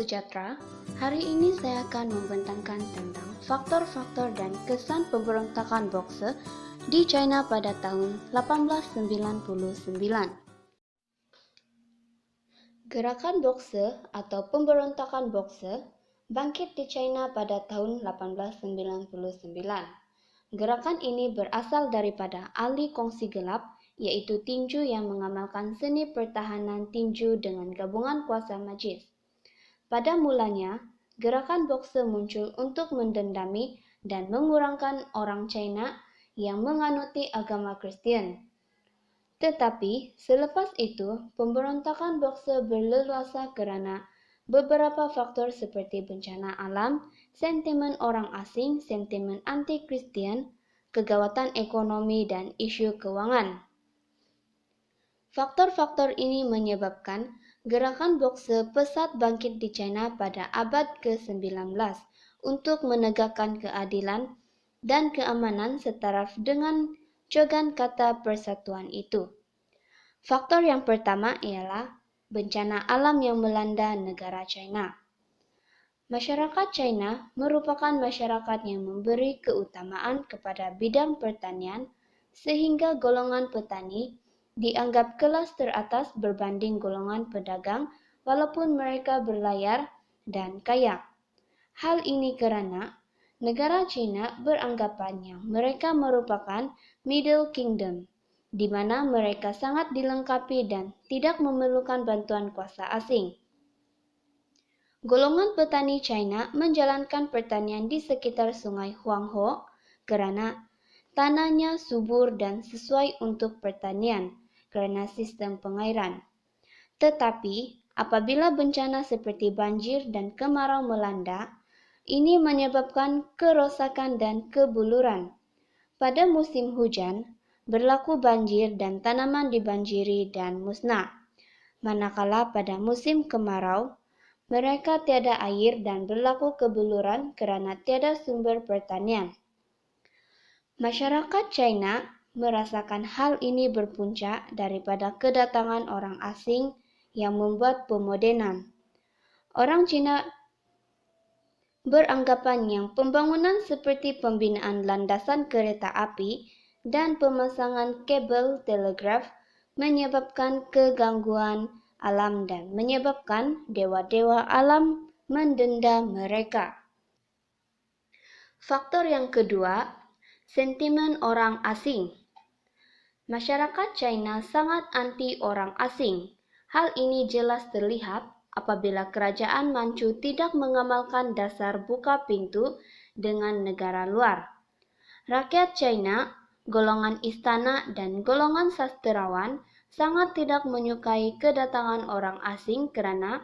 sejahtera, hari ini saya akan membentangkan tentang faktor-faktor dan kesan pemberontakan Boxer di China pada tahun 1899. Gerakan Boxer atau pemberontakan Boxer bangkit di China pada tahun 1899. Gerakan ini berasal daripada ahli kongsi gelap, yaitu tinju yang mengamalkan seni pertahanan tinju dengan gabungan kuasa magis. Pada mulanya, gerakan Boxer muncul untuk mendendami dan mengurangkan orang China yang menganuti agama Kristen. Tetapi, selepas itu, pemberontakan Boxer berleluasa karena beberapa faktor seperti bencana alam, sentimen orang asing, sentimen anti-Kristen, kegawatan ekonomi, dan isu keuangan. Faktor-faktor ini menyebabkan gerakan Boxer pesat bangkit di China pada abad ke-19 untuk menegakkan keadilan dan keamanan setaraf dengan cogan kata persatuan itu. Faktor yang pertama ialah bencana alam yang melanda negara China. Masyarakat China merupakan masyarakat yang memberi keutamaan kepada bidang pertanian, sehingga golongan petani dianggap kelas teratas berbanding golongan pedagang walaupun mereka berlayar dan kaya. Hal ini karena negara China beranggapan yang mereka merupakan Middle Kingdom, di mana mereka sangat dilengkapi dan tidak memerlukan bantuan kuasa asing. Golongan petani China menjalankan pertanian di sekitar sungai Huanghe karena tanahnya subur dan sesuai untuk pertanian karena sistem pengairan. Tetapi, apabila bencana seperti banjir dan kemarau melanda, ini menyebabkan kerosakan dan kebuluran. Pada musim hujan, berlaku banjir dan tanaman dibanjiri dan musnah. Manakala pada musim kemarau, mereka tiada air dan berlaku kebuluran karena tiada sumber pertanian. Masyarakat China merasakan hal ini berpunca daripada kedatangan orang asing yang membuat pemodenan. Orang Cina beranggapan yang pembangunan seperti pembinaan landasan kereta api dan pemasangan kabel telegraf menyebabkan kegangguan alam dan menyebabkan dewa-dewa alam mendenda mereka. Faktor yang kedua, sentimen orang asing. Masyarakat China sangat anti orang asing. Hal ini jelas terlihat apabila kerajaan Manchu tidak mengamalkan dasar buka pintu dengan negara luar. Rakyat China, golongan istana dan golongan sastrawan sangat tidak menyukai kedatangan orang asing karena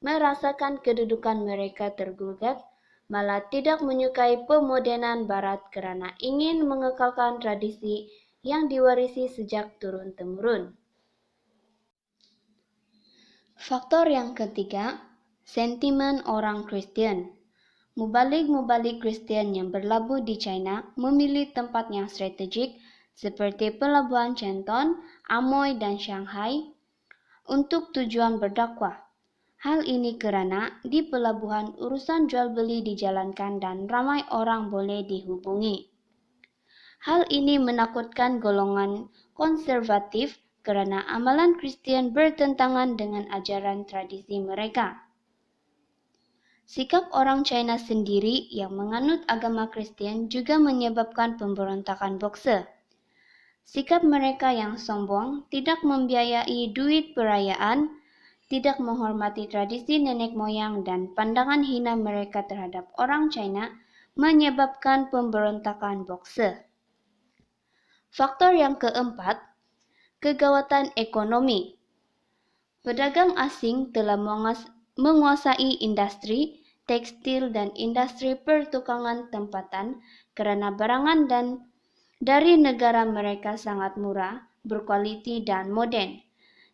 merasakan kedudukan mereka tergugat, malah tidak menyukai pemodenan barat karena ingin mengekalkan tradisi yang diwarisi sejak turun-temurun. Faktor yang ketiga, sentimen orang Kristen. Mubalik-mubalik Kristen yang berlabuh di China memilih tempat yang strategik seperti pelabuhan Canton, Amoy, dan Shanghai untuk tujuan berdakwah. Hal ini karena di pelabuhan urusan jual beli dijalankan dan ramai orang boleh dihubungi. Hal ini menakutkan golongan konservatif karena amalan Kristen bertentangan dengan ajaran tradisi mereka. Sikap orang China sendiri yang menganut agama Kristen juga menyebabkan pemberontakan Boxer. Sikap mereka yang sombong, tidak membiayai duit perayaan, tidak menghormati tradisi nenek moyang, dan pandangan hina mereka terhadap orang China menyebabkan pemberontakan Boxer. Faktor yang keempat, kegawatan ekonomi. Pedagang asing telah menguasai industri tekstil dan industri pertukangan tempatan karena barangan dan dari negara mereka sangat murah, berkualiti, dan modern.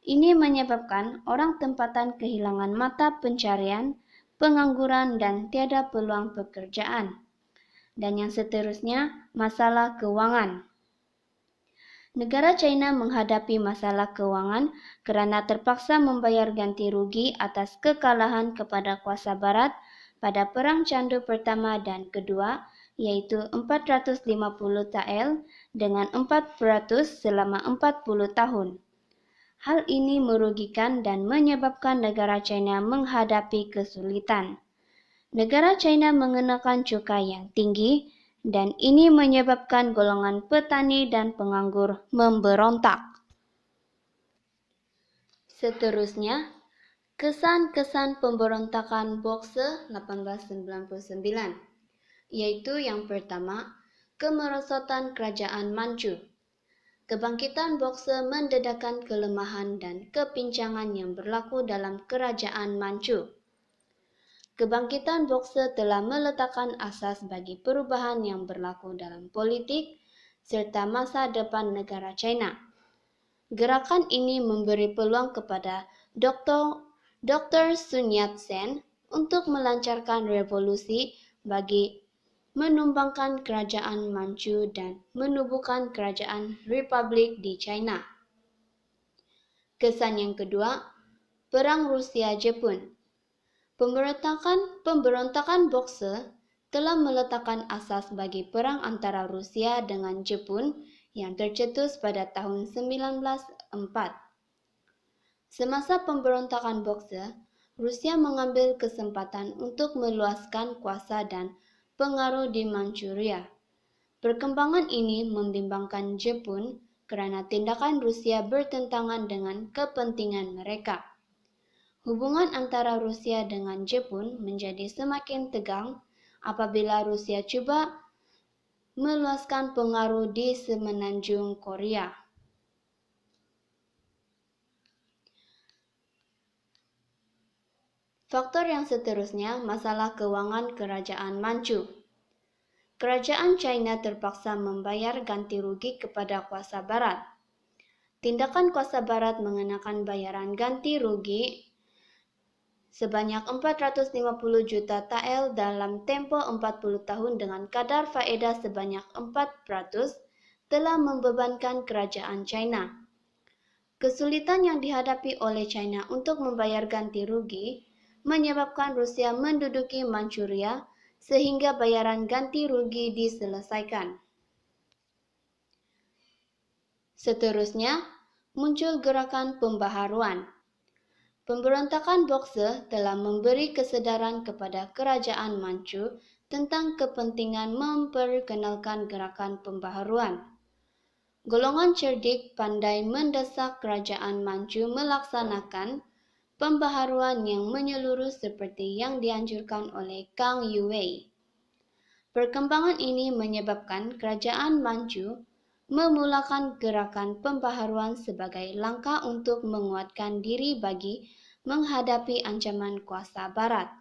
Ini menyebabkan orang tempatan kehilangan mata pencarian, pengangguran, dan tiada peluang pekerjaan. Dan yang seterusnya, masalah keuangan. Negara China menghadapi masalah keuangan kerana terpaksa membayar ganti rugi atas kekalahan kepada kuasa barat pada Perang Candu Pertama dan Kedua, iaitu 450 tael dengan 4% selama 40 tahun. Hal ini merugikan dan menyebabkan negara China menghadapi kesulitan. Negara China mengenakan cukai yang tinggi dan ini menyebabkan golongan petani dan penganggur memberontak. Seterusnya, kesan-kesan pemberontakan Boxer 1899, yaitu yang pertama, kemerosotan kerajaan Manchu. Kebangkitan Boxer mendedahkan kelemahan dan kepincangan yang berlaku dalam kerajaan Manchu. Kebangkitan Boxer telah meletakkan asas bagi perubahan yang berlaku dalam politik serta masa depan negara China. Gerakan ini memberi peluang kepada Dr. Sun Yat-sen untuk melancarkan revolusi bagi menumbangkan kerajaan Manchu dan menubuhkan kerajaan Republik di China. Kesan yang kedua, Perang Rusia-Jepun. Pemberontakan Boxer telah meletakkan asas bagi perang antara Rusia dengan Jepun yang tercetus pada tahun 1904. Semasa pemberontakan Boxer, Rusia mengambil kesempatan untuk meluaskan kuasa dan pengaruh di Manchuria. Perkembangan ini membimbangkan Jepun kerana tindakan Rusia bertentangan dengan kepentingan mereka. Hubungan antara Rusia dengan Jepun menjadi semakin tegang apabila Rusia cuba meluaskan pengaruh di semenanjung Korea. Faktor yang seterusnya, masalah keuangan kerajaan Manchu. Kerajaan China terpaksa membayar ganti rugi kepada kuasa barat. Tindakan kuasa barat mengenakan bayaran ganti rugi sebanyak 450 juta tael dalam tempoh 40 tahun dengan kadar faedah sebanyak 4% telah membebankan kerajaan China. Kesulitan yang dihadapi oleh China untuk membayar ganti rugi menyebabkan Rusia menduduki Manchuria sehingga bayaran ganti rugi diselesaikan. Seterusnya, muncul gerakan pembaharuan. Pemberontakan Boxer telah memberi kesedaran kepada kerajaan Manchu tentang kepentingan memperkenalkan gerakan pembaharuan. Golongan cerdik pandai mendesak kerajaan Manchu melaksanakan pembaharuan yang menyeluruh seperti yang dianjurkan oleh Kang Youwei. Perkembangan ini menyebabkan kerajaan Manchu memulakan gerakan pembaharuan sebagai langkah untuk menguatkan diri bagi menghadapi ancaman kuasa barat.